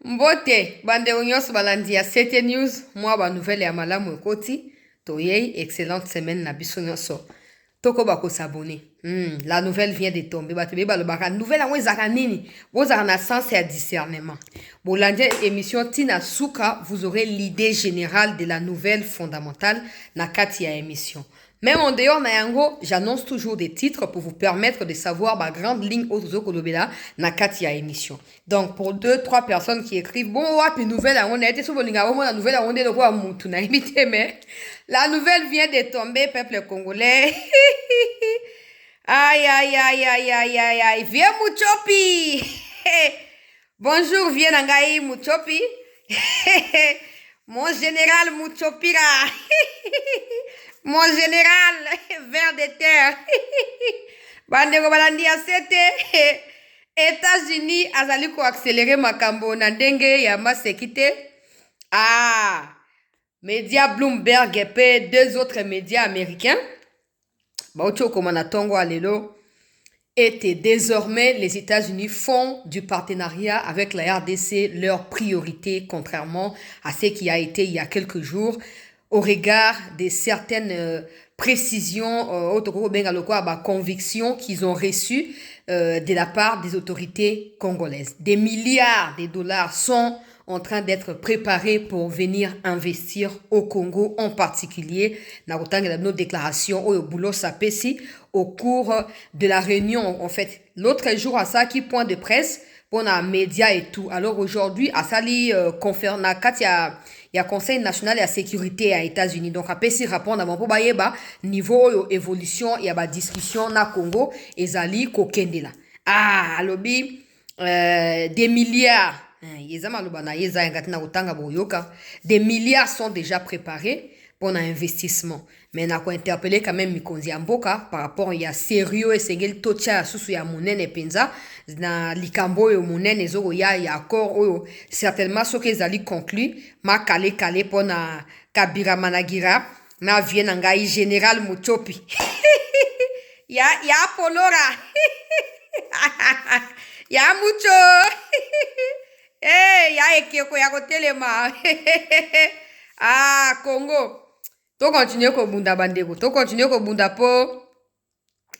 Mbote, bande onyos balandi ya 7 news, moi ba nouvelle ya malamu ekoti, toyei, excellente semaine na biso nyonso. Toko bako s'abonner. La nouvelle vient de tomber. Batebe balobaka nouvelle ango ezaka nini. Bozaka na sens et discernement. Bolandi émission Tina Souka, vous aurez l'idée générale de la nouvelle fondamentale na kati ya émission. Même en dehors na yango, j'annonce toujours des titres pour vous permettre de savoir ma grande ligne autour kolobela na kati ya émission. Donc pour 2-3 personnes qui écrivent bon wapi nouvelle on a été sur bolinga la nouvelle on est de quoi mutu na imité mais la nouvelle vient de tomber peuple congolais. Aïe aïe aïe aïe aïe aïe aïe viens Muchopi. Bonjour viens nangai Muchopi. Mon général Muchopira. Mon général, ver de terre. Bandeko balandi ya sete. États-Unis azali ko accélérer makambo na ndenge ya masekite. Média Bloomberg et deux autres médias américains. Baocho komana tongo alelo. Et désormais, les États-Unis font du partenariat avec la RDC leur priorité, contrairement à ce qui a été il y a quelques jours, au regard de certaines précisions, convictions qu'ils ont reçues de la part des autorités congolaises. Des milliards de dollars sont en train d'être préparés pour venir investir au Congo, en particulier, dans nos déclarations au boulot sapesi au cours de la réunion, en fait. L'autre jour, à ça, qui point de presse, pour les médias et tout. Alors aujourd'hui, à ça, il y a Conseil national de la sécurité aux États-Unis. Donc, après, si répondre à mon niveau évolution, il y a discussion na Congo, et zali kokendela. Alobi, des milliards. Des milliards sont déjà préparés pour un investissement. Mais on a interpellé quand même Mikonzi Amboka par rapport à sérieux et sengel tocha susu ya munene penza na likambo yo munene zoko ya accord oyo certainement ce que zali conclu ma kale pour na Kabira Managira na vienne ngai général Muchopi. ya Polora. ya Mucho. Ya ekeko ya kotelema. Congo. To continue ko bunda bandeko. To continue ko bunda po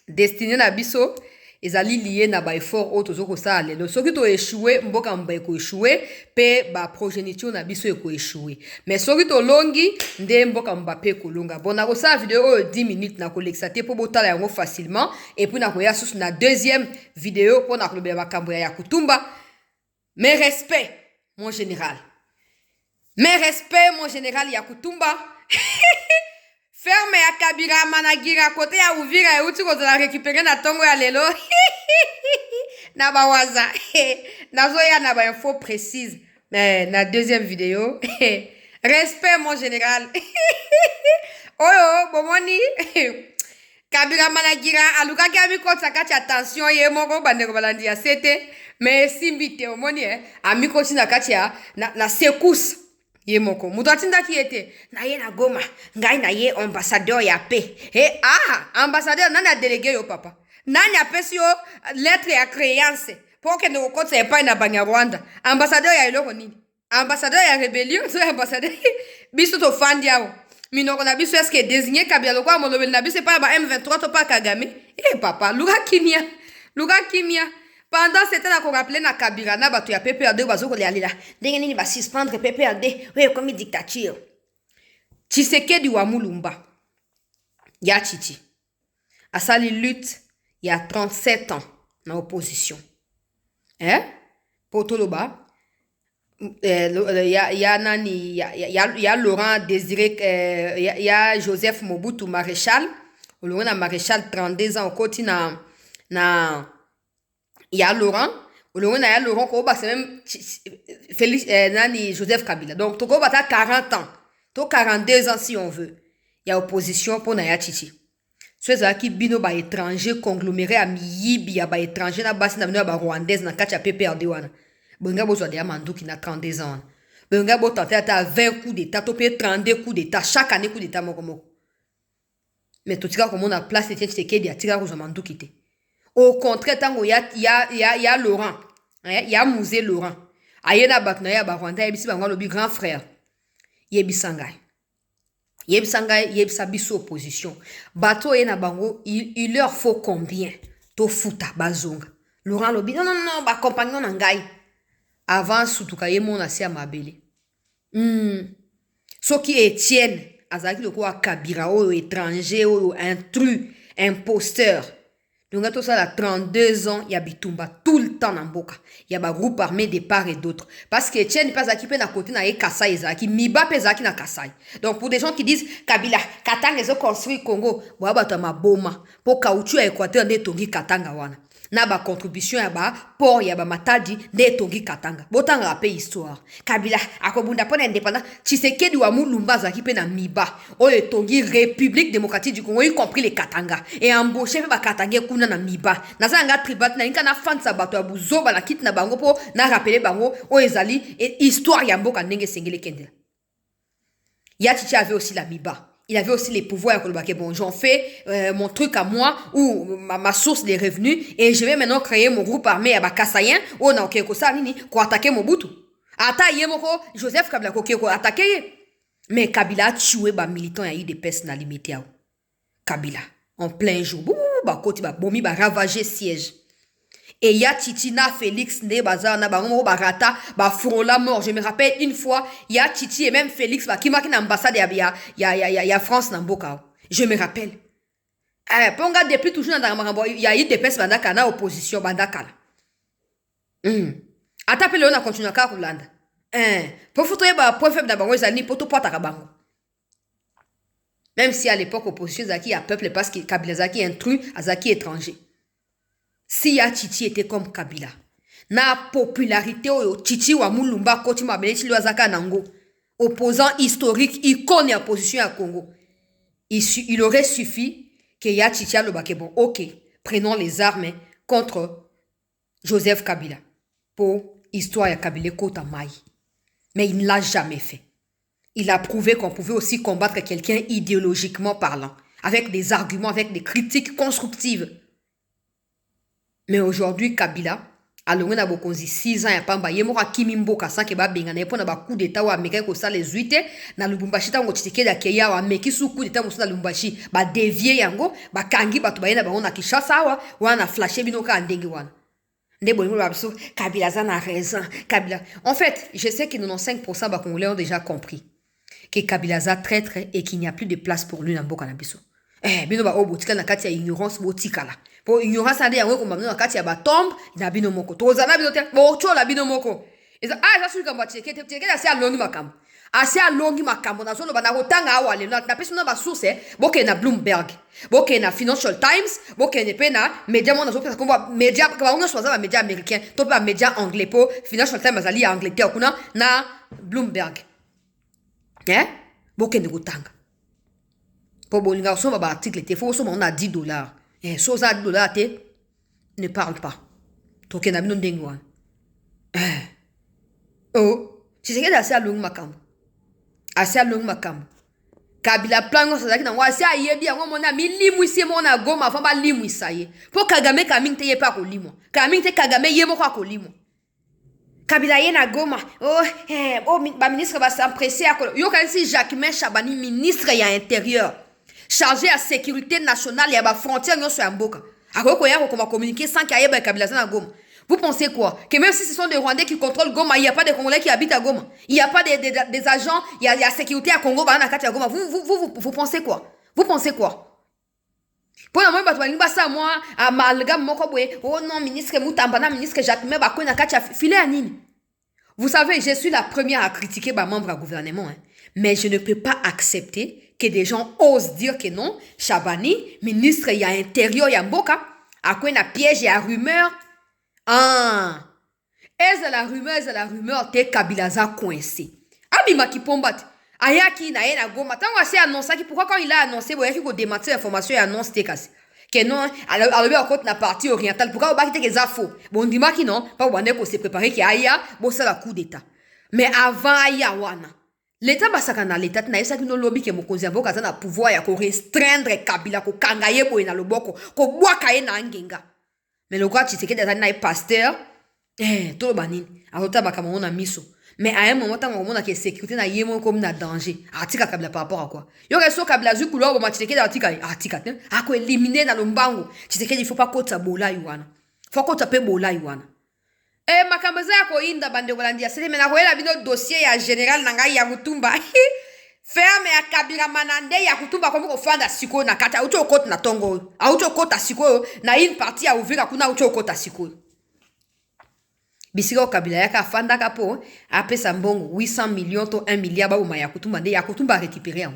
destiné na biso. Ezali lié na ba effort auto zoko sa lelo. Soki to échoué, mboka mba ko échoué, pe ba progéniture na biso ko échoué. Mais soki to longi, nde mboka mba pe ko longa. Bon na ko sa vidéo 10 minutes na ko lexaté po botala yango facilement et puis na ko ya sous na deuxième vidéo po na ko be makambo ya Kutumba. Mes respects, mon général. Mes respects, mon général Yakutumba. Ferme ya Kabira Managira côté ya Uvira et uti kozola récupérer na tongo ya lelo. Na bawaza. Nazoya na ba info précise. Na deuxième vidéo. Respect, mon général. Oyo, bomoni. Kabira Managira aluka kiami kota kati attention ye moko bandeko balandi ya sete. Mais simbite omoni amiko tina kati ya na secousse ye moko muto atinda ki ete na ye na Goma ngai na ye ambassadeur ya paix ambassadeur nani a délégué yo papa nani apesi yo lettre ya créance pour que no kotsa epai na Banyarwanda ambassadeur ya eloko nini ambassadeur ya rébellion so ambassadeur biso to fandi yao minoko na biso est-ce que désigné Kabila lokwa molobeli na biso pa ba M23 to pa Kagame papa luka kimia. Pendant ce temps, on rappelait na Kabila na batu ya PPRD bazo ko lialila. Ndenge nini ba suspendre PPRD, comme dictature. Tshisekedi wa Mulumba. Ya Chichi. Asali lutte il y a 37 ans na opposition. Potoloba. Ya nani ya Laurent Désiré ya Joseph Mobutu maréchal. Laurent na maréchal 32 ans au côté na il y a Laurent ko ba c'est même Félix nani Joseph Kabila. Donc toko bata 40 ans. To 42 ans si on veut. Il y a opposition pour Naya Chichi. Ceux qui bino ba étranger congloméré à miyibi ya ba étranger na basi na bino ba rwandaise na kacha PPRD wana. Benga bozo de Amandu qui na 32 ans. Benga bo tenter à 20 coups d'état, to pe 32 coups d'état chaque année coup d'état moko. Mais tout ça comme on a place Tshisekedi a tiré aux Amandu quitté. Au contraire, tango ya Laurent, Il y a Musée Laurent. Ayena Batnaya Barwanda, Yebisi Bango, le grand frère. Yebisangay. Yebisangay, Yebisabiso opposition. Bato Yena Bango, il leur faut combien? To futa, bazonga. Laurent Lobi, non, ba compagnon Nangai. Avant, surtout, Kayemon a à Mabele. Ce qui Etienne, Azaki le quoi, Kabira, étranger, intrus, imposteur. Donc, tout ça, là, 32 ans, il y a Bitumba tout le temps dans Boka. Il y a un groupe armé de part et d'autre. Parce que Etienne, pas qui peut na côté na Kassai, Ezaki, Miba Pezaki na Kassai. Donc, pour des gens qui disent, Kabila, Katanga, ils ont construit Congo, Wabatama Boma, pour Kaoutou à Équateur, Netongi Katanga, wana. Na ba contribution ya ba port ya ba matadi ne tongi katanga botanga rappel histoire Kabila akobunda pona indépendant Tshisekedi wa Mulumba zaki pe na miba oyo tongi République démocratique du Congo y compris les katanga et embauché ba katanga kuna na miba na zanga tribat na inka na fansa bato ya buzoba na kit na bango po na rappeler bango o ezali histoire ya mboka ndenge sengele kendela ya Titi avait aussi la miba. Il avait aussi les pouvoirs. Bon, j'en fais mon truc à moi ou ma source des revenus et je vais maintenant créer mon groupe armé à Bakassayen ou na okeko sa nini pour attaquer Mobutu. Ata yemoko Joseph Kabila ko attaquer. Mais Kabila a tué ba militant ya UDPS na limité. Kabila en plein jour. Ba koti ba bomi ba ravager siège. Et ya Titina Félix ne bazar na bango barata ba frola mort. Je me rappelle une fois ya Titi et même Félix ba qui marque l'ambassade ya France na mboka. Je me rappelle. Ponga depuis toujours dans marambo ya eu des pes bandaka na opposition bandaka là. Atapele on a continué ka kulanda. Pour foutre ba point faible na bango ezali poto pota ka bango. Même si à l'époque opposition zaki ya peuple parce que Kabila zaki intrus azaki étranger. Si ya Titi était comme Kabila, na popularité oyo Titi wa Mulumba koti mabele ti loazaka nango, opposant historique, icône ya position à Congo. Il aurait suffi que ya Titi a le baké bon, ok, prenons les armes contre Joseph Kabila pour histoire ya Kabila kota mai. Mais il ne l'a jamais fait. Il a prouvé qu'on pouvait aussi combattre quelqu'un idéologiquement parlant, avec des arguments, avec des critiques constructives. Mais aujourd'hui, Kabila, alors on a beaucoup 6 ans, il y a pas de yemora kimimbo kasa ke ba bengana pour na ba coup d'état ou américain ko ça les 8 na Lubumbashi ta ngotike da keya wa meki su coup d'état musa Lubumbashi ba dévier yango ba kangi ba to ba yena ba ona Kinshasa wa wana flasher bino ka ndenge wana. Ndebo ni ba biso Kabila za na raison. Kabila. En fait, je sais que 95% ba Congolais ont déjà compris que Kabila za traître et qu'il n'y a plus de place pour lui dans Mboka na biso. Bino ba obotika na kati ya ignorance botika la. Pour ignorance ande yango ko mamno na kati ya ba tombe na bino moko. Tozana bino te bo chola bino moko. Eza ça suri kamba teke assez alongi makambo. Assez alongi makambo na zolo bana kotanga awa le na peso na ba source boke na Bloomberg. Boke na Financial Times, boke ne pe na media mo na zo pesa ko media ka ba choisir ba media américain, to ba media anglais po Financial Times ali ya Angleterre kuna na Bloomberg. Boke ne kotanga. Pour bolinga so ba article te faut so on a $10. So za $10 te ne parle pas. To ke na bino ndenge wana. Si c'est que assez à long makambo. Assez à long makambo. Kabila plango sa zaki na wa asi ayebi yango mona mi limu isi mona goma fa ba limu isaye. Po Kagame kaming te ye pa ko limo. Kaming te Kagame ye mo ko limo. Kabila ye na goma. Ba ministre ba s'empresser à yo kan si Jacquemain Chabani ministre ya intérieur. Chargé à sécurité nationale, il y a des frontières qui sont en Mboka. Alors qu'on va communiquer sans qu'il y ait Kabila à Goma. Vous pensez quoi? Que même si ce sont des Rwandais qui contrôlent Goma, il n'y a pas de Congolais qui habitent à Goma. Il n'y a pas des agents, il y a la sécurité à Congo, à Goma. Vous pensez quoi? Vous pensez quoi? Pour le moment, moi, à Malgam Mokobwe, oh non, ministre Moutambana, ministre Jacquemain, Bakouna Katia, filet à Nini. Vous savez, je suis la première à critiquer ma membre du gouvernement, mais je ne peux pas accepter que des gens osent dire que non, Chabani, ministre il y a intérieur, il y a Mboka, à quoi il y a piège, il y a rumeur. Est-ce la rumeur, t'es Kabilaza coincé. Abima qui pombat. Ayaki na yena goma. Tant qu'on s'est annoncé, pourquoi quand il a annoncé, vous voyez qu'il démentir l'information et annonce t'es cassé. Que non, alors bien encore la partie orientale. Pourquoi on va quitter les infos? Bon, dis-moi qui non, pas on est s'est préparé qu'il y a, bon, c'est la coup d'état. Mais avant Ayawana. L'État basakana l'État na yesa kino lobby ke mokonzi ya mboka na pouvoir ya ko restreindre Kabila ko kangaye boye na loboko ko bwaka ye na ngenga. Mais le gars Tshisekedi azali na pasteur Tout le banine. Alors, t'as on a miso. Mais à un moment, t'as on a que sécurité na yémo comme na danger. Atika kabla par rapport à quoi? Yo reso kabla zu couloir au match de atika atika. A ko éliminer dans le mbango. Tu sais qu'il faut pas kota bola yuana. Faut kota pe bola yuana. Makambaza yako inda bande Holandia. C'est mais na koela bino dossier ya général nanga ya Kutumba. Ferme ya kabila manande ya Kutumba comme ko fanda siko na kata ucho kota na tongo. Aucho kota siko na une partie ya uvira kuna ucho kota siko. Bisika kabila yaka fanda kapo apesa mbongo 800 millions to 1 milliard ba ya Kutumba nde ya Kutumba récupérer en.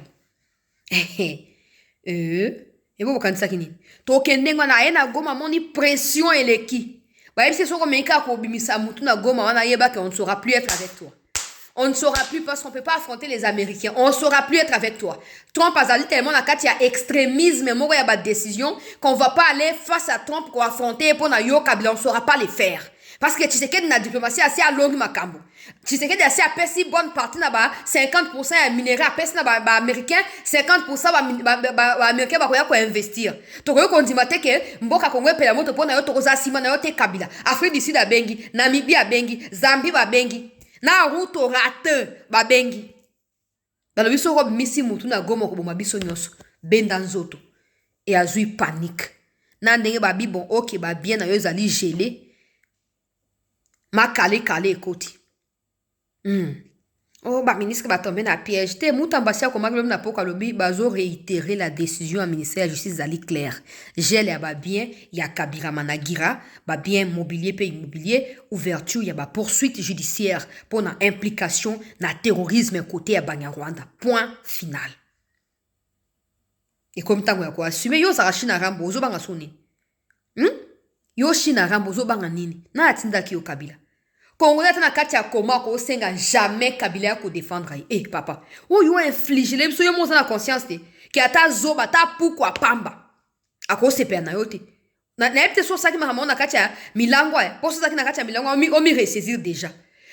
Ebo kanisa kini. To kendenga na ena Goma moni pression eleki. Bah, c'est sûr qu'on ko bimisa mutu na Goma wana yeba qu'on ne saura plus être avec toi. On ne saura plus parce qu'on ne peut pas affronter les Américains. On ne saura plus être avec toi. Trump a dit tellement na kati ya extrémisme moko ya ba décision qu'on va pas aller face à Trump pour affronter pour na yo kabila on ne saura pas les faire. Parce que tu sais que la diplomatie assez à longue makambo. Tu sais que assez à pesi bonne partie na ba 50% ya minerai à pesi na ba américain 50% ba américain ba koya ko investir. To ko kondimate ke mboka Kongo pela moto pona yo to koza sima na yo te kabila. Afrique du Sud a bengi, Namibie a bengi, Zambie ba bengi. Na ruto rate ba bengi. Dans le biso rob misi mutu na Goma ko boma biso nyoso. Benda nzoto. Et azui panique. Na ndenge ba bi bon OK ba bien na yo zali gelé. Ma kale ekoti. Oh, ba ministre ba tomber na piège. Te moutambasia ko maglom na poka lobi bazo réitérer la décision à ministère de la justice ali clair. Gel ya ba bien ya Kabila Managira, ba bien mobilier pe immobilier, ouverture ya ba poursuite judiciaire pour na implication na terrorisme côté ya Banyarwanda. Point final. Et comme tango ya ko assumer yo za China rambo zo banga soni. Yo China rambo zo banga nini? Na atinda ki yo Kabila. Congolais na kati ya koma ko senga jamais Kabila ko défendre. Papa. Ou yo inflige le so yo mo na conscience te. Ki ata zoba ta pourquoi pamba. Ako se pena yo te. Na epte so saki mahamon na kati ya milango ya. Po so saki na kati ya milango o mi ressaisir déjà.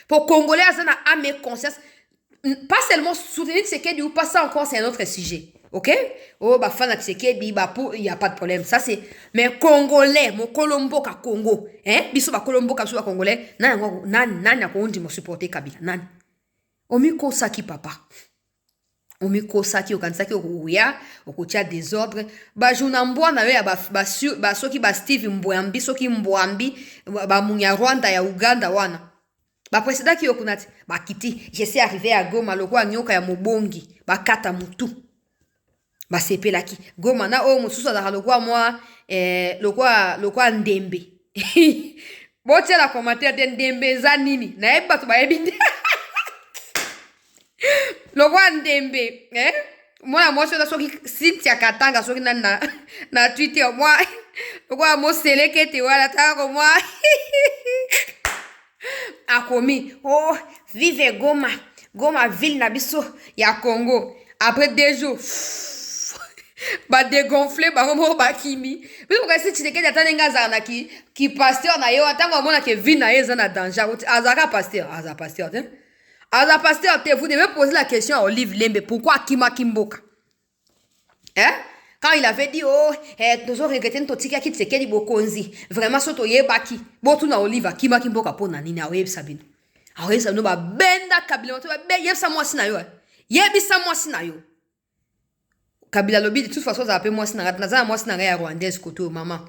Pour Congolais azana ame conscience. Pas seulement soutenir Tshisekedi ou pas ça encore c'est un autre sujet. OK? Oh, bah, fan Tshisekedi, bah, il n'y a pas de problème. Ça, c'est. Mais Congolais, mon Colombo ka Congo. Hein? Biso ba Colombo ka souba Congolais. Nan, ko undi mo supporter Kabila. Nan. Omi ko saki papa. Omi ko saki okansaki okuya, okutia désordre. Ba juna mbwa na yo ya ba soki ba Steve Mbwambi, soki Mbwambi, ba Munyarwanda ya Uganda wana. Ba président ki yokunati, ba kiti, je sais arriver à Goma lokwa nyoka ya mobongi, ba kata mutu. Ba sepelaki Goma na o mususu azaka lokwa ndembe. Botia la commentaire de ndembe za nini na yeba to ba yebi lokwa ndembe mwana mwasi oza soki Cynthia Katanga soki na Twitter mwa lokwa mo selekete wala tako mwa akomi oh vive Goma ville na biso ya Congo après 2 jours ba dégonfler ba romo ba kimi biso ka si Tshisekedi atanenga zana ki pasteur na yo atanga mona ke vie na yeza na danger azaka pasteur te vous devez poser la question à Olive Lembe pourquoi Kima Kimboka quand il avait dit oh nous regrettons totika ki Tshisekedi bokonzi vraiment soto yebaki botu na Olive Kima Kimboka pona nini awe sabino ba benda Kabila to ba yebisa mwasi na yo Kabila lobi de toute façon ça appelle moi sina ya rwandaise koto maman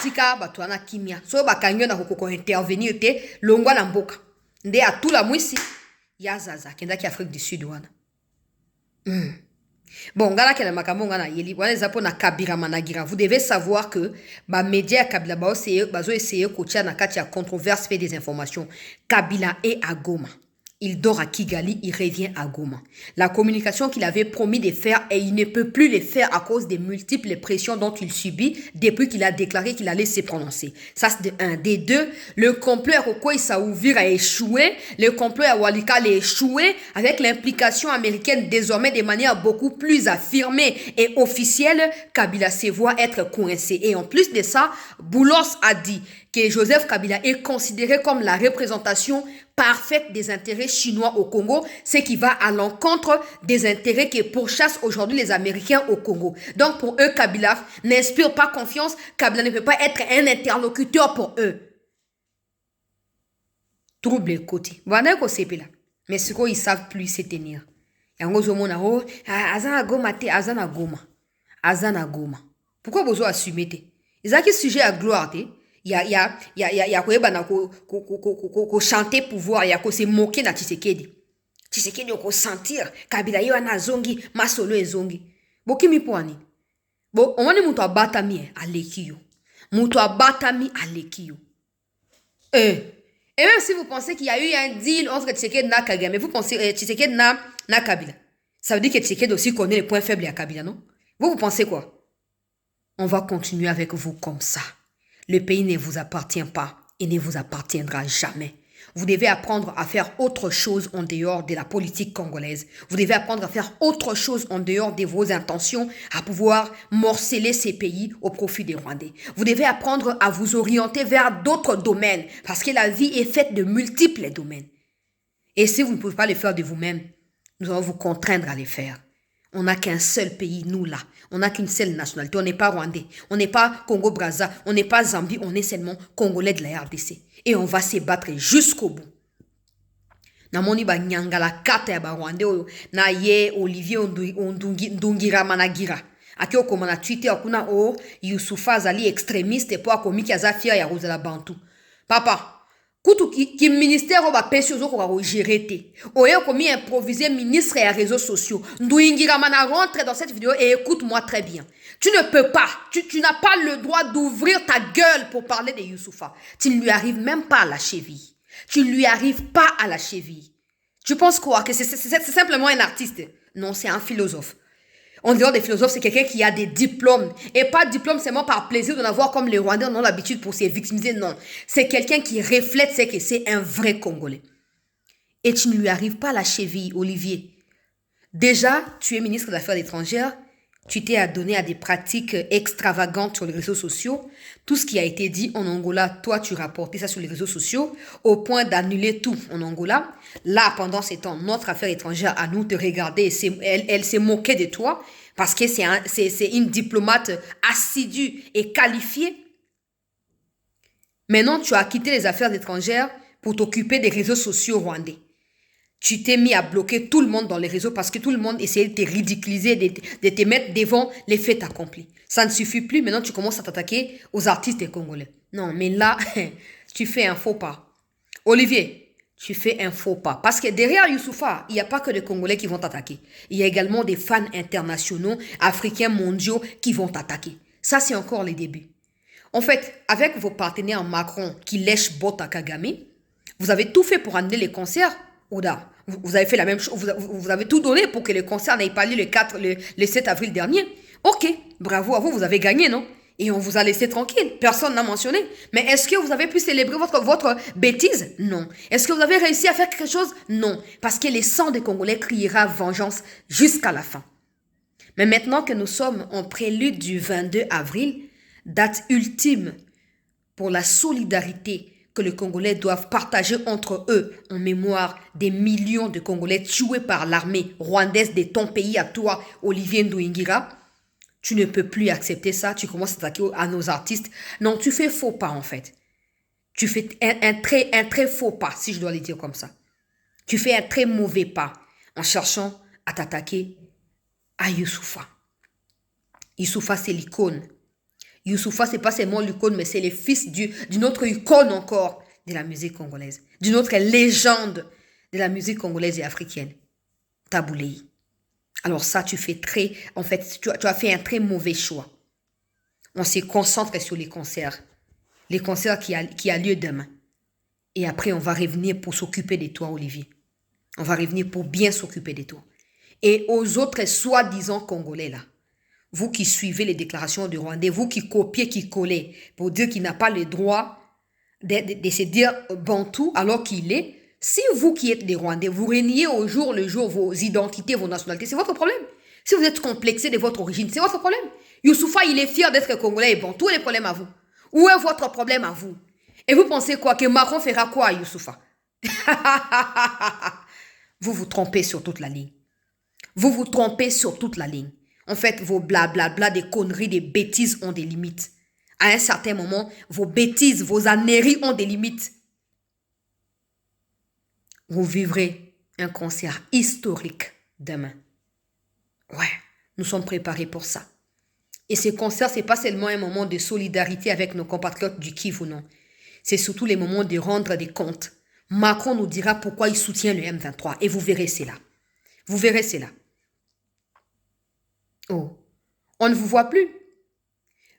tika batwana kimia so bakangyo na kokoko intervenir te longwa na mboka nde atula mwisi ya zaza kenda ki Afrique du Sud wana bon ngala kena makambo ngana yeli wana zapo na Kabila Managira vous devez savoir que ba média Kabila bazo essayer kotia na kati ya controverse fait des informations Kabila est à Goma. Il dort à Kigali, il revient à Goma. La communication qu'il avait promis de faire et il ne peut plus les faire à cause des multiples pressions dont il subit depuis qu'il a déclaré qu'il allait se prononcer. Ça, c'est de un. Des deux, le complot à Roko Saouvir a échoué. Le complot à Walikale a échoué avec l'implication américaine désormais de manière beaucoup plus affirmée et officielle. Kabila se voit être coincé. Et en plus de ça, Boulos a dit que Joseph Kabila est considéré comme la représentation parfaite des intérêts chinois au Congo, ce qui va à l'encontre des intérêts que pourchassent aujourd'hui les Américains au Congo. Donc pour eux, Kabila n'inspire pas confiance, Kabila ne peut pas être un interlocuteur pour eux. trouble les côtés. Voilà qu'on sait là. Mais ce qu'ils savent plus, c'est tenir. Yango zomona oh, azana goma te, azana goma. Azana goma. Pourquoi vous assumez te? Ils ont qui sujet à gloire te? Il y a ko chanter pouvoir, il y a ko se moquer na Tshisekedi. Tshisekedi ko sentir Kabila yo na zongi, masolo ezongi. Bokimi poani. Bon, on va dire muto abatami alekio. Muto abatami alekio. Et même si vous pensez qu'il y a eu un deal entre Tshisekedi et Kagame, vous pensez Tshisekedi na Kabila. Ça veut dire que Tshisekedi aussi connaît les points faibles à Kabila, non? Vous pensez quoi? On va continuer avec vous comme ça. Le pays ne vous appartient pas et ne vous appartiendra jamais. Vous devez apprendre à faire autre chose en dehors de la politique congolaise. Vous devez apprendre à faire autre chose en dehors de vos intentions à pouvoir morceler ces pays au profit des Rwandais. Vous devez apprendre à vous orienter vers d'autres domaines parce que la vie est faite de multiples domaines. Et si vous ne pouvez pas le faire de vous-même, nous allons vous contraindre à les faire. On n'a qu'un seul pays, nous là. On n'a qu'une seule nationalité. On n'est pas Rwandais. On n'est pas Congo-Brazza. On n'est pas Zambie. On est seulement Congolais de la RDC. Et on va se battre jusqu'au bout. Namoni ba nyangala kata ya ba Rwandais na ye Olivier Ndungira Managira. Aki okoma na Twitter kuna o Youssoufa azali extrémiste po akomi ki azafia ya kozala bantu. Papa, kutu ki ministère oba pesi ozo ko gérer te. Oye komi improviser ministre et réseaux sociaux. Ndungira Mana rentre dans cette vidéo et écoute-moi très bien. Tu ne peux pas, tu n'as pas le droit d'ouvrir ta gueule pour parler de Youssoufa. Tu ne lui arrives même pas à la cheville. Tu ne lui arrives pas à la cheville. Tu penses quoi? Que c'est simplement un artiste? Non, c'est un philosophe. En dehors des philosophes, c'est quelqu'un qui a des diplômes. Et pas de diplôme seulement par plaisir de n'avoir comme les Rwandais en ont l'habitude pour se victimiser. Non, c'est quelqu'un qui reflète ce que c'est un vrai Congolais. Et tu ne lui arrives pas à la cheville, Olivier. Déjà, tu es ministre des Affaires étrangères. Tu t'es adonné à des pratiques extravagantes sur les réseaux sociaux. Tout ce qui a été dit en Angola, toi, tu rapportais ça sur les réseaux sociaux au point d'annuler tout en Angola. Là, pendant ces temps, notre affaire étrangère à nous te regarder, elle s'est moquée de toi parce que c'est une diplomate assidue et qualifiée. Maintenant, tu as quitté les affaires étrangères pour t'occuper des réseaux sociaux rwandais. Tu t'es mis à bloquer tout le monde dans les réseaux parce que tout le monde essayait de te ridiculiser, de te mettre devant les faits accomplis. Ça ne suffit plus. Maintenant, tu commences à t'attaquer aux artistes congolais. Non, mais là, tu fais un faux pas. Olivier, tu fais un faux pas. Parce que derrière Youssoufa, il n'y a pas que des Congolais qui vont t'attaquer. Il y a également des fans internationaux, africains, mondiaux qui vont t'attaquer. Ça, c'est encore les débuts. En fait, avec vos partenaires Macron qui lèchent botte à Kagame, vous avez tout fait pour annuler les concerts. Oda, vous avez fait la même chose, vous avez tout donné pour que le concert n'ait pas lieu le 7 avril dernier. Ok, bravo à vous, vous avez gagné, non? Et on vous a laissé tranquille, personne n'a mentionné. Mais est-ce que vous avez pu célébrer votre bêtise? Non. Est-ce que vous avez réussi à faire quelque chose? Non. Parce que le sang des Congolais criera vengeance jusqu'à la fin. Mais maintenant que nous sommes en prélude du 22 avril, date ultime pour la solidarité que les Congolais doivent partager entre eux en mémoire des millions de Congolais tués par l'armée rwandaise de ton pays à toi, Olivier Ndungira. Tu ne peux plus accepter ça, tu commences à attaquer à nos artistes. Non, tu fais faux pas en fait. Tu fais un très faux pas, si je dois le dire comme ça. Tu fais un très mauvais pas en cherchant à t'attaquer à Youssoufa. Youssoufa, c'est l'icône. Youssoufa, c'est pas seulement l'icône, mais c'est le fils d'une autre icône encore de la musique congolaise. D'une autre légende de la musique congolaise et africaine. Taboulei. Alors ça, tu as fait un très mauvais choix. On se concentre sur les concerts. Les concerts qui a lieu demain. Et après, on va revenir pour s'occuper de toi, Olivier. On va revenir pour bien s'occuper de toi. Et aux autres soi-disant Congolais là, vous qui suivez les déclarations du Rwandais, vous qui copiez, qui collez, pour dire qu'il n'a pas le droit de se dire Bantou alors qu'il est, si vous qui êtes des Rwandais, vous reniez au jour le jour vos identités, vos nationalités, c'est votre problème. Si vous êtes complexé de votre origine, c'est votre problème. Youssoufa, il est fier d'être Congolais et Bantou, les problèmes à vous. Où est votre problème à vous? Et vous pensez quoi? Que Macron fera quoi à Youssoufa? Vous vous trompez sur toute la ligne. Vous vous trompez sur toute la ligne. En fait, vos blablabla, des conneries, des bêtises ont des limites. À un certain moment, vos bêtises, vos âneries ont des limites. Vous vivrez un concert historique demain. Ouais, nous sommes préparés pour ça. Et ce concert, ce n'est pas seulement un moment de solidarité avec nos compatriotes du Kivu, non. C'est surtout les moments de rendre des comptes. Macron nous dira pourquoi il soutient le M23. Et vous verrez cela. Vous verrez cela. Oh, on ne vous voit plus.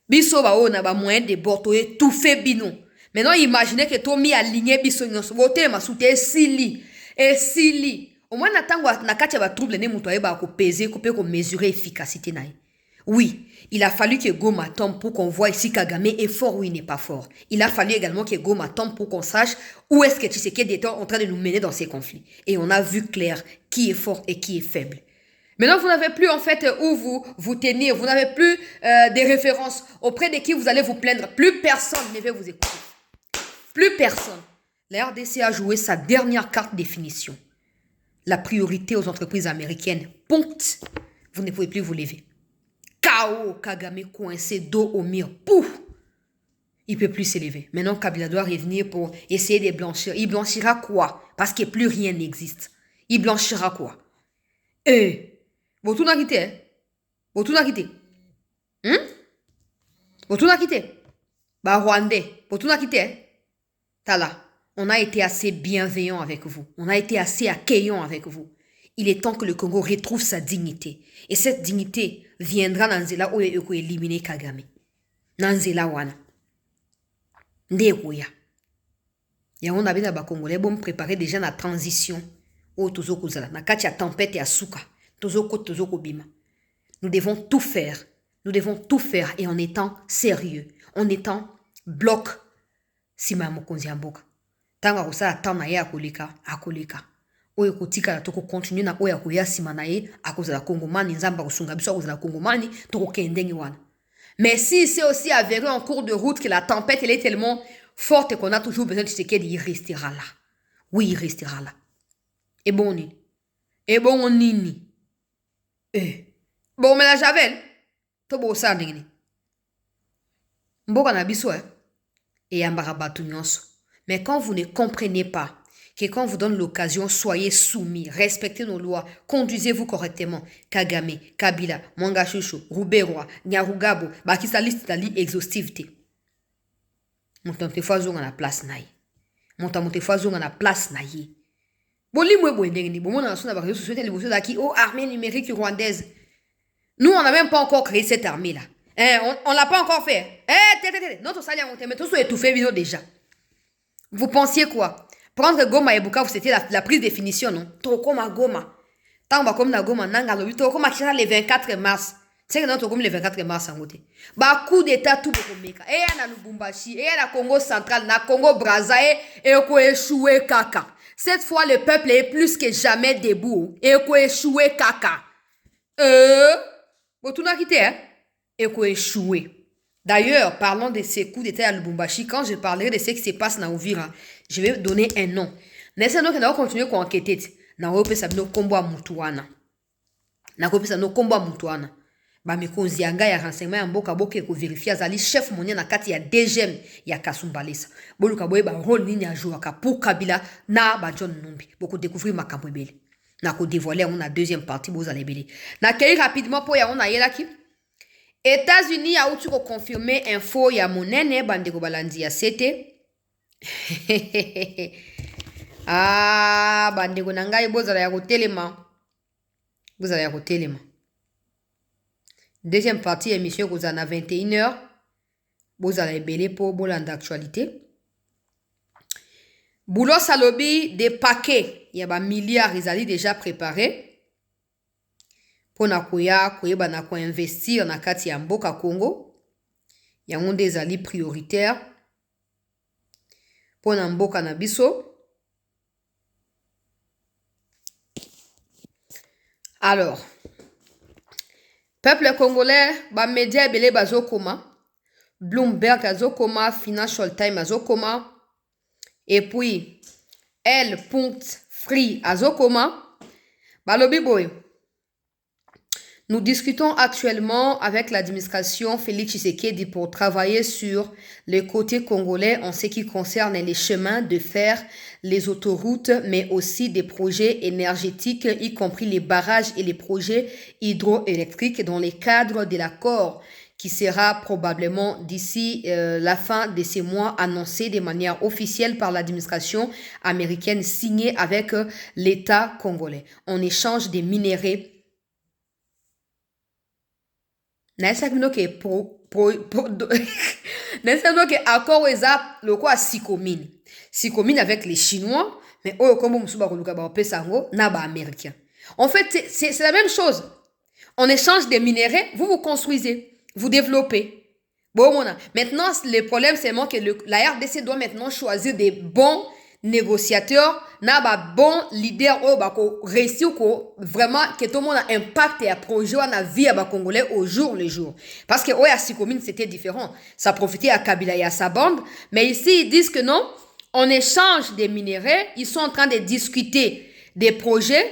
Biso ba on a moyen de bortoyer tout fait bino. Maintenant, imaginez que toi mi aligné biso nyonso. Wote ma soute sili. Et sili. Au moins, na katia ba trouble ne muto ba ko peser, ko mesurer efficacité naï. Oui, il a fallu que Goma tombe pour qu'on voit ici Kagame est fort ou il n'est pas fort. Il a fallu également que Goma tombe pour qu'on sache où est-ce que Tshisekedi est en train de nous mener dans ces conflits. Et on a vu clair qui est fort et qui est faible. Maintenant, vous n'avez plus en fait où vous tenir. Vous n'avez plus des références auprès de qui vous allez vous plaindre. Plus personne ne veut vous écouter. Plus personne. La RDC a joué sa dernière carte définition. La priorité aux entreprises américaines. Ponte. Vous ne pouvez plus vous lever. K.O. Kagame coincé dos au mur. Pouf! Il ne peut plus s'élever. Maintenant, Kabila doit revenir pour essayer de blanchir. Il blanchira quoi? Parce que plus rien n'existe. Il blanchira quoi? Vous n'a quitté? Vous n'a quitté? Vous n'a quitté? Bah, Rwandais. Vous n'a quitté? Tala, on a été assez bienveillant avec vous. On a été assez accueillant avec vous. Il est temps que le Congo retrouve sa dignité. Et cette dignité viendra dans Nzela où il faut éliminer Kagame. Nanzela wana. Nderouya. Et on a bien Congolais bon préparer déjà la transition au Tozoko Zala. Na katia tempête et asuka. Tozoko bima. Nous devons tout faire. Nous devons tout faire et en étant sérieux. En étant bloc. Sima mokonzi amboka. Tanga kusala tana ya akoleka. Oyo kotika toko continue na oya koya sima na ye akozala kongomani nzamba kosunga biso akozala kongomani toko kendenge wana. Mais si c'est aussi avéré en cours de route que la tempête elle est tellement forte qu'on a toujours besoin de Tshisekedi, il restera là. Oui, il restera là. Et bon nini? Et bon nini? Bon mais la javel to bo sa ndingini. Mboka na biso et yambara batu nyonso. Mais quand vous ne comprenez pas que quand on vous donne l'occasion, soyez soumis, respectez nos lois, conduisez-vous correctement. Kagame, Kabila, Mwanga Chouchou, Rouberoa, Nyarugabo, Bakisa liste tali exhaustivité. Montante fois on a la place naï. Montante fois on a la place naï. Boli mwe bwendengni, bon on a son réseaux sociaux télévision daki oh armée numérique rwandaise. Nous on n'a même pas encore créé cette armée là. On l'a pas encore fait. Notre salaire monté mais tout soit étouffé déjà. Vous pensiez quoi? Prendre Goma et Bukavu, c'était la prise de définition, non? Tokoma Goma. Tant comme na Goma, nanga lobi, Tokoma qui le 24 mars. C'est que notre comme le 24 mars en côté. Bah, coup d'état tout beaucoup meka. Et na Lubumbashi, et na Congo central, na Congo Brazza, et ko échoué kaka. Cette fois, le peuple est plus que jamais debout. Et ko échoué kaka. Bon, tout n'a quitté, hein? Et ko échoué. D'ailleurs, parlons de ces coups d'état à Lubumbashi. Quand je parlerai de ce qui se passe dans Ouvira, je vais donner un nom. N'est-ce pas que nous allons continuer à enquêter? Nous allons nous combo à Moutouana. Nous allons combo à Moutouana. Bah, mais qu'on y a un renseignement en boka boka ko vérifier azali chef monia na kati ya DGM ya Kasumbalesa. Bolu ka boye ba rôle ni ya jouer ka pour Kabila na ba John Numbi. Beaucoup découvrir ma campo belé. Na ko dévoiler on a deuxième partie vous allez belé. Na kei rapidement pour ya on a yela ki. États-Unis a outu ko confirmer info ya monene bandeko balandi ya sete. Ah, bandeko na ngai bozala ya kotelema. Bozala ya kotelema. Deuxième partie émission que vous en avez 21h. Bozala ebele pour bolanda actualité. Boulot salobi des paquets. Il y a ba milliards ils allaient déjà préparés. Pour na koya na ko investir na kati ya mboka Congo. Il y a un des alliés prioritaires. Pour na mboka na biso. Alors, peuple congolais, ba média belé bazokoma, Bloomberg azokoma, Financial Times azokoma, et puis L.Free azokoma, balobi boy. Nous discutons actuellement avec l'administration Félix Tshisekedi pour travailler sur le côté congolais en ce qui concerne les chemins de fer, les autoroutes, mais aussi des projets énergétiques, y compris les barrages et les projets hydroélectriques dans le cadre de l'accord qui sera probablement d'ici la fin de ces mois annoncé de manière officielle par l'administration américaine signé avec l'État congolais en échange des minéraux. Accord le quoi Sikomine. Sikomine avec les Chinois, mais comme américain. En fait, c'est la même chose. En échange des minéraux, vous construisez, vous développez. Bon, maintenant, le problème, c'est que la RDC doit maintenant choisir des bons négociateurs, bon leader, réussir, vraiment, que tout le monde a impact et a projet, la vie à Congolais au jour le jour. Parce que, à Sikomine, c'était différent. Ça profitait à Kabila et à sa bande. Mais ici, ils disent que non, en échange des minéraux, ils sont en train de discuter des projets.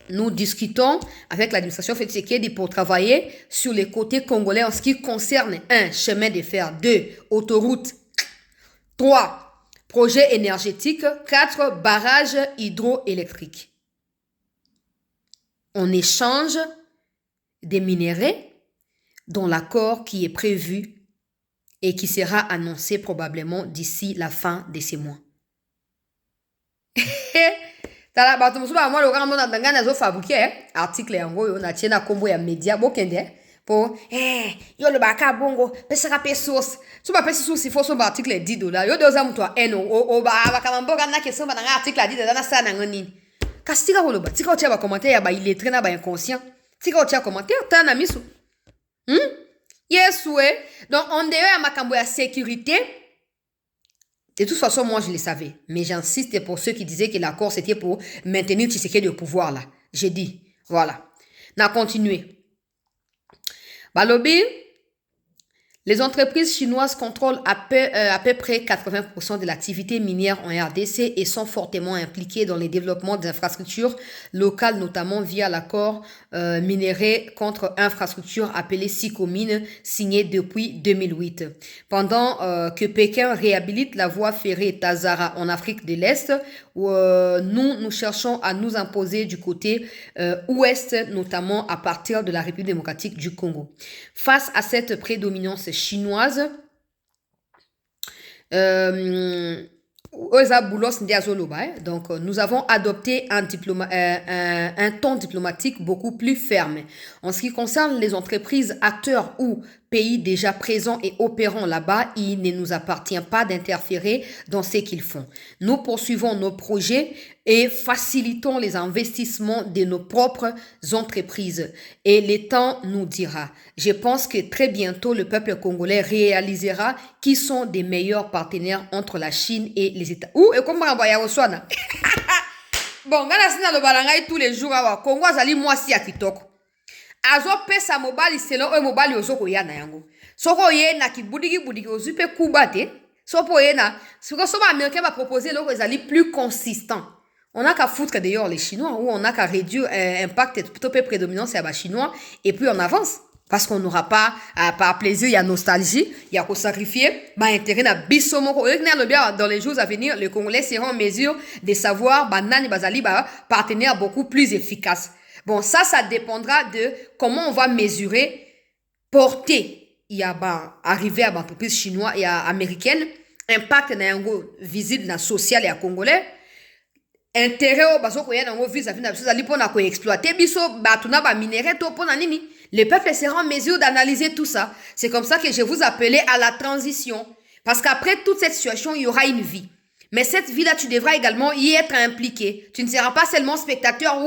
Nous discutons avec l'administration Félix Tshisekedi pour travailler sur les côtés congolais en ce qui concerne 1. Chemin de fer, 2. Autoroute, 3. Projet énergétique, 4. Barrage hydroélectrique. En échange des minéraux dans l'accord qui est prévu et qui sera annoncé probablement d'ici la fin de ces mois. Tala bato musuba moi le grand monde ndanga nazo fabriquer article yango yo na tiena kombo ya media bokende po yo le baka bongo pesaka pesos suba pesos il faut son article $10 yo doza mtu eno o ba bakamamboka na keso ba na article $10 na sana ngoni kastika ko loba tika otia ba commentaire ya ba illettré na ba inconscient tika otia commentaire ta na miso yes ouais donc on dehors ya makambo ya sécurité. De toute façon, moi, je le savais. Mais j'insiste pour ceux qui disaient que l'accord, c'était pour maintenir Tshisekedi au pouvoir, là. J'ai dit, voilà. On a continué. Balobi, les entreprises chinoises contrôlent à peu près 80% de l'activité minière en RDC et sont fortement impliquées dans le développement des infrastructures locales, notamment via l'accord minéré contre infrastructure appelé Sikomine, signé depuis 2008. Pendant que Pékin réhabilite la voie ferrée Tazara en Afrique de l'Est, où nous cherchons à nous imposer du côté ouest, notamment à partir de la République démocratique du Congo. Face à cette prédominance chinoise, donc nous avons adopté un ton diplomatique beaucoup plus ferme. En ce qui concerne les entreprises, acteurs ou pays déjà présents et opérants là-bas, il ne nous appartient pas d'interférer dans ce qu'ils font. Nous poursuivons nos projets et facilitons les investissements de nos propres entreprises. Et le temps nous dira. Je pense que très bientôt, le peuple congolais réalisera qui sont des meilleurs partenaires entre la Chine et les États. Et comment on va y avoir bon, le balangai tous les jours, Congo azali mwasi ya kitoko. Azo pesa mobali selon mobali ozoko ya na yango. Soko ye na kibudigi budigi ozupe kubate. Sopo ye na. Soko soba américain va proposer l'eau ezali plus consistant. On n'a qu'à foutre d'ailleurs les Chinois ou on n'a qu'à réduire impact plutôt peu prédominant c'est à Chinois et puis on avance. Parce qu'on n'aura pas, par plaisir, il y a nostalgie, il y a qu'à sacrifier, intérêt na bisomoko. Dans les jours à venir, les Congolais seront en mesure de savoir, nani bazali, partenaire beaucoup plus efficace. Bon, ça dépendra de comment on va mesurer, porter, il y a, arriver à l'entreprise chinoise et américaine, impact na yango visible na social et à Congolais, intérêt au baso koya nango vis-à-vis na biso zali pona ko exploiter biso batuna ba minerai to pona nini. Le peuple sera en mesure d'analyser tout ça. C'est comme ça que je vous appelais à la transition. Parce qu'après toute cette situation, il y aura une vie. Mais cette vie-là, tu devras également y être impliqué. Tu ne seras pas seulement spectateur.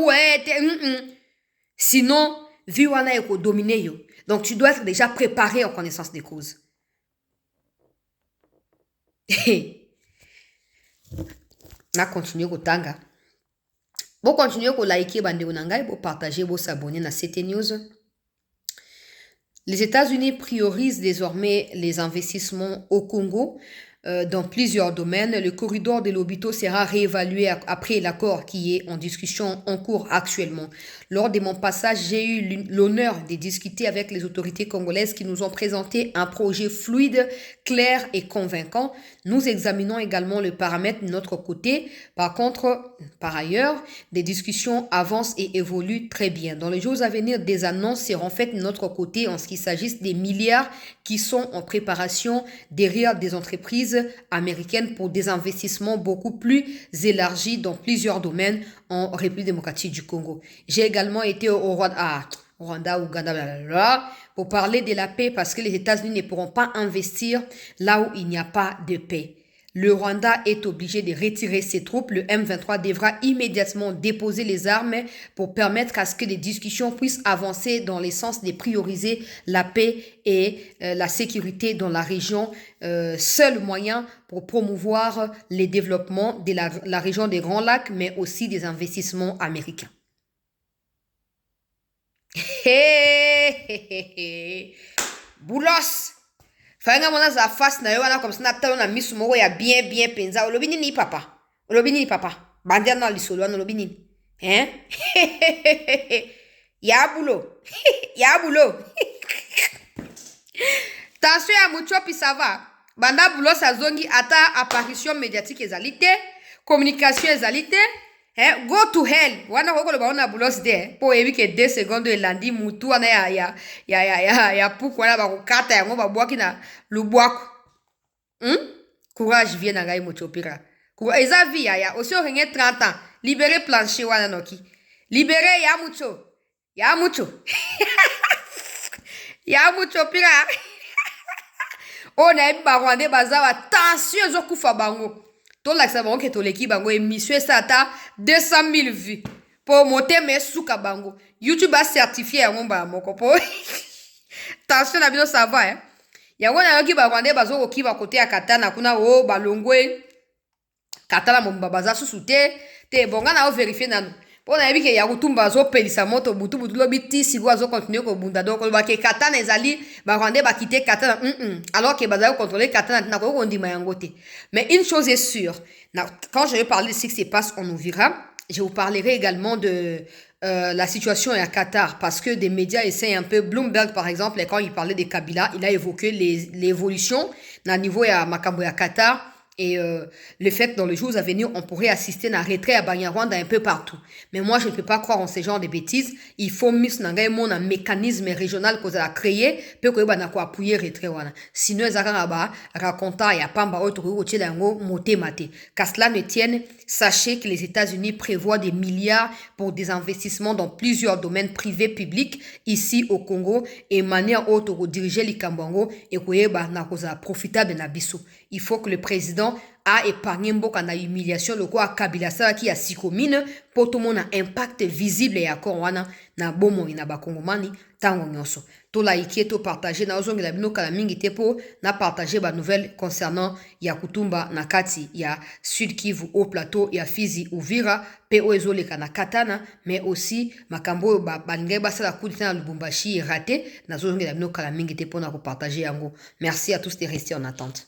Sinon, vie wana eko dominer yo. Donc, tu dois être déjà préparé en connaissance des causes. On a continué au tanga. Bon, continuez à liker, partager, s'abonner à CT News. Les États-Unis priorisent désormais les investissements au Congo dans plusieurs domaines. Le corridor de Lobito sera réévalué après l'accord qui est en discussion en cours actuellement. Lors de mon passage, j'ai eu l'honneur de discuter avec les autorités congolaises qui nous ont présenté un projet fluide, clair et convaincant. Nous examinons également le paramètre de notre côté. Par ailleurs, des discussions avancent et évoluent très bien. Dans les jours à venir, des annonces seront faites de notre côté en ce qui s'agisse des milliards qui sont en préparation derrière des entreprises américaines pour des investissements beaucoup plus élargis dans plusieurs domaines en République démocratique du Congo. J'ai également été au Rwanda, Ouganda, blablabla, pour parler de la paix parce que les États-Unis ne pourront pas investir là où il n'y a pas de paix. Le Rwanda est obligé de retirer ses troupes. Le M23 devra immédiatement déposer les armes pour permettre à ce que les discussions puissent avancer dans le sens de prioriser la paix et la sécurité dans la région. Seul moyen pour promouvoir les développements de la région des Grands Lacs, mais aussi des investissements américains. Boulos! Fanga mona za face na yo wana comme ça na talo na misu moko ya bien penza. Olobi nini papa? Olobi nini papa? Bandia na lisolo wana olobi nini? Hein? Ya boulot. Ya boulot. Tension ya muchopi ça va. Banda boulot sa zongi ata apparition médiatique ezalité, communication ezalité. Eh, go to hell. Wana koko loba ona bulos de. Po ebi ke 2 secondes elandi mutu wana ya puku wana bakukata yango babwaki na lubwaku. Courage vient na ngai mochopira. Eza vie ya osi orenge 30 ans. Libéré plancher wana noki. Libéré ya mucho. Ya mucho. Ya mucho pira. O na ebi ba Rwandais bazawa tension ezokufa bango. To la sa bango ke to leki bango émission ça ata 200 000 vues pour monter mes souka bango. YouTube a certifié yango ba moko po. Tension na bino ça va hein. Yango na yoki ba Rwandais bazo ko kiba côté ya Katana kuna o balongwe. Katana mo babaza susu te bonga na o vérifier nanu. Po na yebi ke ya kutumba zo pelisa moto butu lobi ti sigo zo continuer ko bunda donc ba ke Katana ezali ba Rwandais ba quitter Katana alors que baza contrôler Katana na ko ndima yango te. Mais une chose est sûre, quand je vais parler de ce qui se passe on nous verra, je vous parlerai également de la situation à Qatar parce que des médias essayent un peu. Bloomberg par exemple, quand il parlait de Kabila, il a évoqué l'évolution na niveau ya makambo ya Qatar. Et le fait que dans les jours à venir, on pourrait assister à un retrait à Banyarwanda un peu partout. Mais moi, je ne peux pas croire en ce genre de bêtises. Il faut mis un mécanisme régional qu'on a créé pour que on appuyer retrait. Sinon, ils raconter il y a pas qu'à cela ne tienne, sachez que les États-Unis prévoient des milliards pour des investissements dans plusieurs domaines privés publics ici au Congo et manière haute pour diriger les Kambango et que profitable na biso. Il faut que le président a épargné mboka na humiliation le quoi Kabila sala qui a sikomine pour tout le monde un impact visible et accord wana na bomo ina ba kongomani tango nyonso to like to partager na ozongi la bino kala mingi te po na partager ba nouvelle concernant ya Kutumba na kati ya Sud Kivu au plateau ya Fizi Uvira pe oezoleka na Katana mais aussi makambo ba balingai basala kudita na Lubumbashi raté na ozongi la bino kala mingi te po na ko partager yango. Merci à tous de rester en attente.